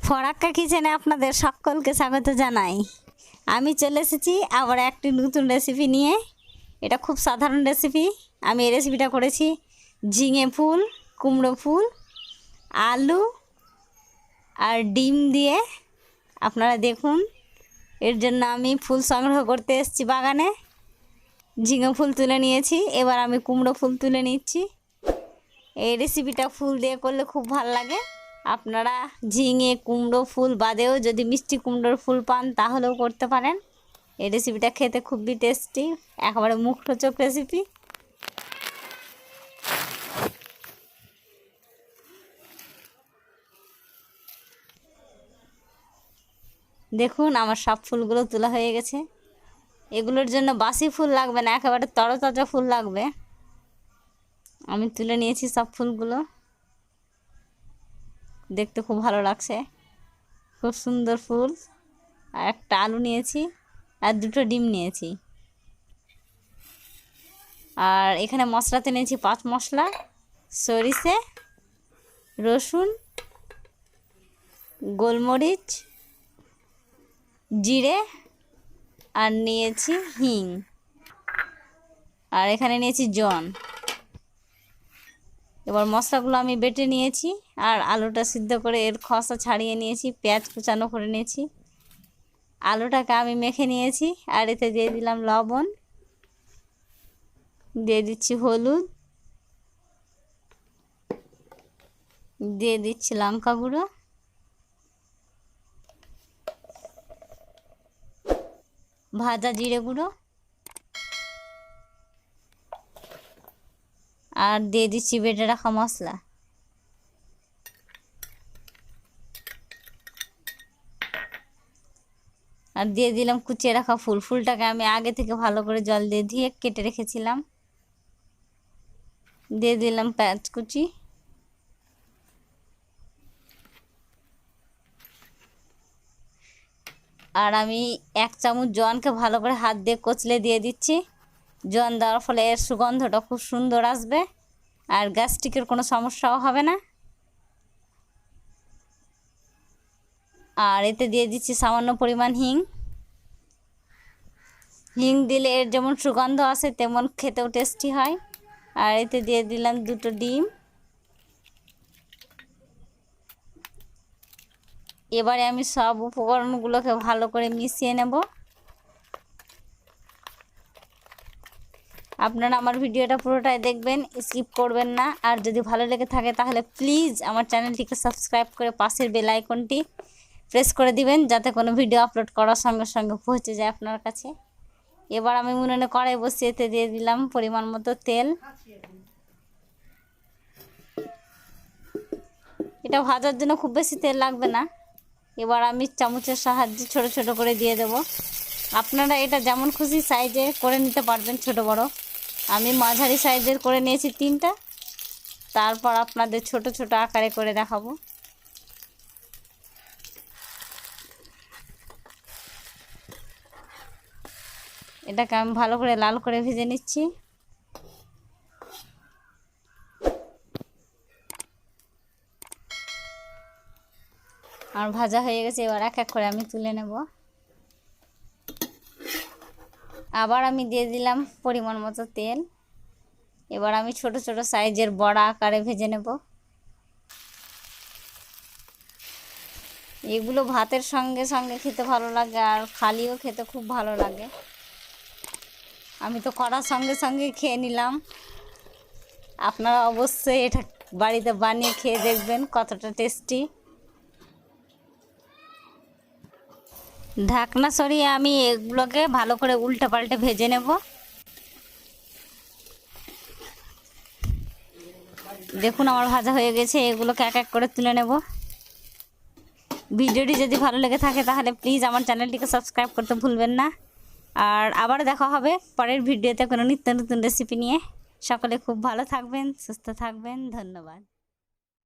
ফরাক্কা কিচেনে আপনাদের সকলকে স্বাগত জানাই। আমি চলে এসেছি আবার একটি নতুন রেসিপি নিয়ে। এটা খুব সাধারণ রেসিপি। আমি এই রেসিপিটা করেছি ঝিঙে ফুল, কুমড়ো ফুল, আলু আর ডিম দিয়ে। আপনারা দেখুন, এর জন্য আমি ফুল সংগ্রহ করতে এসেছি বাগানে। ঝিঙে ফুল তুলে নিয়েছি, এবার আমি কুমড়ো ফুল তুলে নিচ্ছি। এই রেসিপিটা ফুল দিয়ে করলে খুব ভালো লাগে। আপনারা ঝিঙে কুমড়ো ফুল বাদেও যদি মিষ্টি কুমড়োর ফুল পান তাহলেও করতে পারেন। এই রেসিপিটা খেতে খুবই টেস্টি, একেবারে মুখরোচক রেসিপি। দেখুন, আমার সব ফুলগুলো তোলা হয়ে গেছে। এগুলোর জন্য বাসি ফুল লাগবে না, একেবারে তরতাজা ফুল লাগবে। আমি তুলে নিয়েছি সব ফুলগুলো। দেখতে খুব ভালো লাগছে, খুব সুন্দর ফুল। আর একটা আলু নিয়েছি আর দুটো ডিম নিয়েছি। আর এখানে মশলাতে নিয়েছি 5 মশলা, সরিষে, রসুন, গোলমরিচ, জিরে আর নিয়েছি হিং। আর এখানে নিয়েছি জন। এবার মশলাগুলো আমি বেটে নিয়েছি আর আলুটা সিদ্ধ করে এর খোসা ছাড়িয়ে নিয়েছি। পেঁয়াজ কুচানো করে নিয়েছি। আলুটাকে আমি মেখে নিয়েছি আর এতে দিয়ে দিলাম লবণ, দিয়ে দিচ্ছি হলুদ, দিয়ে দিচ্ছি লঙ্কা গুঁড়ো, ভাজা জিরে গুঁড়ো আর দিয়ে দিচ্ছি বেটে রাখা মশলা। আর দিয়ে দিলাম কুচিয়ে রাখা ফুল। ফুলটাকে আমি আগে থেকে ভালো করে জল দিয়ে ধুয়ে কেটে রেখেছিলাম। দিয়ে দিলাম পেঁয়াজ কুচি। আর আমি 1 চামচ জোয়ানকে ভালো করে হাত দিয়ে কচলে দিয়ে দিচ্ছি। জোয়ান দেওয়ার ফলে এর সুগন্ধটা খুব সুন্দর আসবে আর গ্যাস্ট্রিকের কোনো সমস্যাও হবে না। আর এতে দিয়ে দিচ্ছি সামান্য পরিমাণ হিং। হিং দিলে এর যেমন সুগন্ধ আসে তেমন খেতেও টেস্টি হয়। আর এতে দিয়ে দিলাম 2টো ডিম। এবারে আমি সব উপকরণগুলোকে ভালো করে মিশিয়ে নেব। আপনারা আমার ভিডিওটা পুরোটাই দেখবেন, স্কিপ করবেন না। আর যদি ভালো লেগে থাকে তাহলে প্লিজ আমার চ্যানেলটিকে সাবস্ক্রাইব করে পাশের বেল আইকনটি প্রেস করে দিবেন, যাতে কোনো ভিডিও আপলোড করার সঙ্গে সঙ্গে পৌঁছে যায় আপনার কাছে। এবার আমি উনুনে কড়াই বসিয়ে এতে দিয়ে দিলাম পরিমাণ মতো তেল। এটা ভাজার জন্য খুব বেশি তেল লাগবে না। এবার আমি চামচের সাহায্যে ছোট ছোট করে দিয়ে দেব। আপনারা এটা যেমন খুশি সাইজে করে নিতে পারবেন, ছোট বড়। আমি মাঝারি সাইজের করে নিয়েছি 3টা। তারপর আপনাদের ছোট ছোট আকারে করে দেখাবো। এটাকে আমি ভালো করে লাল করে ভেজে নিচ্ছি। আর ভাজা হয়ে গেছে, এবার এক এক করে আমি তুলে নেব। আবার আমি দিয়ে দিলাম পরিমাণ মতো তেল। এবার আমি ছোট ছোট সাইজের বড়া আকারে ভেজে নেব। এগুলো ভাতের সঙ্গে সঙ্গে খেতে ভালো লাগে আর খালিও খেতে খুব ভালো লাগে। আমি তো করার সঙ্গে সঙ্গে খেয়ে নিলাম। আপনারা অবশ্যই এটা বাড়িতে বানিয়ে খেয়ে দেখবেন কতটা টেস্টি। ঢাকনা সরিয়ে আমি এগুলোকে ভালো করে উল্টে পাল্টে ভেজে নেব। দেখুন, আমার ভাজা হয়ে গেছে। এগুলোকে এক এক করে তুলে নেব। ভিডিওটি যদি ভালো লেগে থাকে তাহলে প্লিজ আমার চ্যানেলটিকে সাবস্ক্রাইব করতে ভুলবেন না। আর আবার দেখা হবে পরের ভিডিওতে কোনো নিত্য নতুন রেসিপি নিয়ে। সকলে খুব ভালো থাকবেন, সুস্থ থাকবেন। ধন্যবাদ।